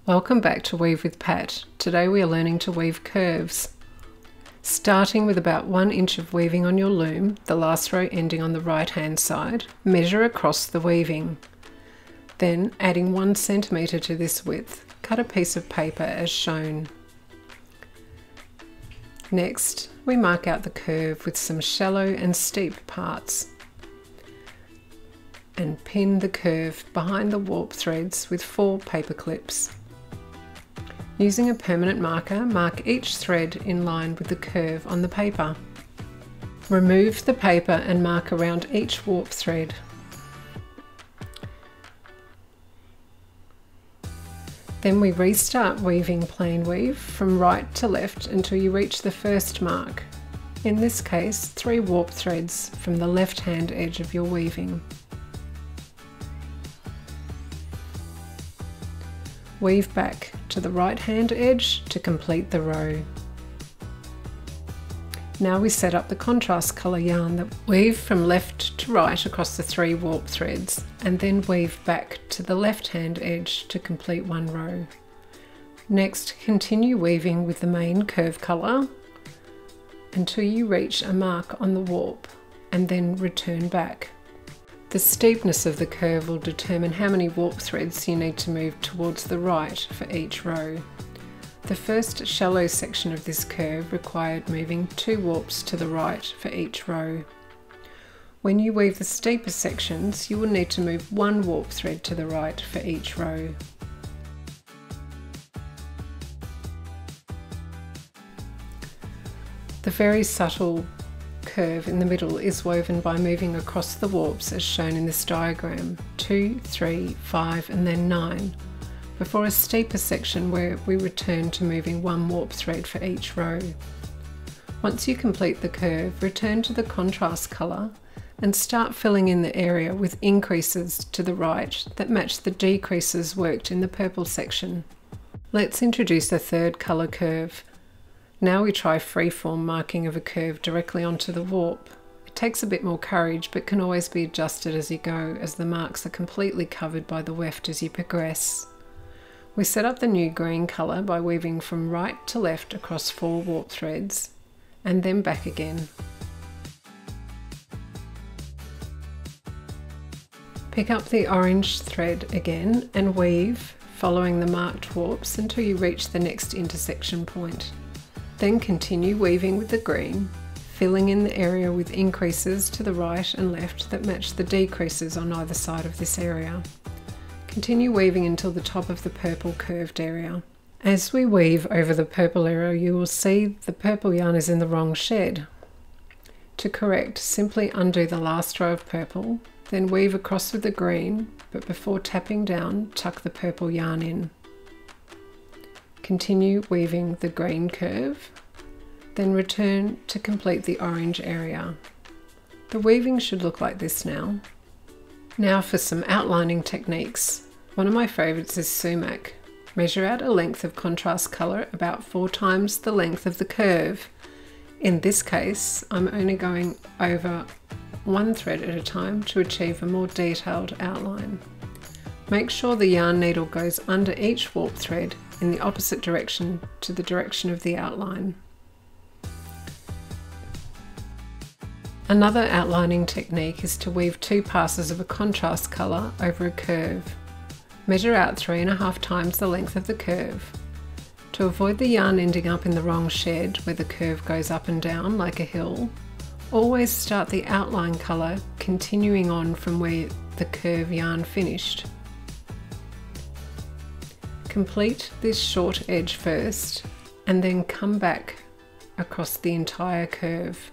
Welcome back to Weave with Pat. Today we are learning to weave curves. Starting with about 1 inch of weaving on your loom, the last row ending on the right hand side, measure across the weaving. Then, adding 1 centimetre to this width, cut a piece of paper as shown. Next, we mark out the curve with some shallow and steep parts, and pin the curve behind the warp threads with 4 paper clips. Using a permanent marker, mark each thread in line with the curve on the paper. Remove the paper and mark around each warp thread. Then we restart weaving plain weave from right to left until you reach the first mark. In this case, 3 warp threads from the left hand edge of your weaving. Weave back to the right hand edge to complete the row. Now we set up the contrast colour yarn. That weave from left to right across the 3 warp threads and then weave back to the left hand edge to complete 1 row. Next, continue weaving with the main curve colour until you reach a mark on the warp and then return back. The steepness of the curve will determine how many warp threads you need to move towards the right for each row. The first shallow section of this curve required moving 2 warps to the right for each row. When you weave the steeper sections, you will need to move 1 warp thread to the right for each row. The very subtle curve in the middle is woven by moving across the warps as shown in this diagram, 2, 3, 5 and then 9, before a steeper section where we return to moving 1 warp thread for each row. Once you complete the curve, return to the contrast colour and start filling in the area with increases to the right that match the decreases worked in the purple section. Let's introduce a third colour curve. Now we try freeform marking of a curve directly onto the warp. It takes a bit more courage but can always be adjusted as you go, as the marks are completely covered by the weft as you progress. We set up the new green colour by weaving from right to left across 4 warp threads and then back again. Pick up the orange thread again and weave following the marked warps until you reach the next intersection point. Then continue weaving with the green, filling in the area with increases to the right and left that match the decreases on either side of this area. Continue weaving until the top of the purple curved area. As we weave over the purple area, you will see the purple yarn is in the wrong shed. To correct, simply undo the last row of purple, then weave across with the green, but before tapping down, tuck the purple yarn in. Continue weaving the green curve, then return to complete the orange area. The weaving should look like this now. Now for some outlining techniques. One of my favourites is sumac. Measure out a length of contrast colour about 4 times the length of the curve. In this case, I'm only going over 1 thread at a time to achieve a more detailed outline. Make sure the yarn needle goes under each warp thread in the opposite direction to the direction of the outline. Another outlining technique is to weave 2 passes of a contrast colour over a curve. Measure out 3.5 times the length of the curve. To avoid the yarn ending up in the wrong shed where the curve goes up and down like a hill, always start the outline colour continuing on from where the curve yarn finished. Complete this short edge first and then come back across the entire curve,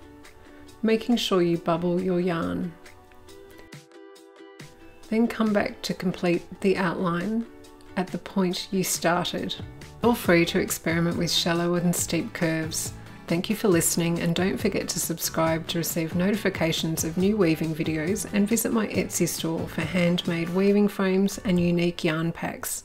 making sure you bubble your yarn. Then come back to complete the outline at the point you started. Feel free to experiment with shallow and steep curves. Thank you for listening, and don't forget to subscribe to receive notifications of new weaving videos and visit my Etsy store for handmade weaving frames and unique yarn packs.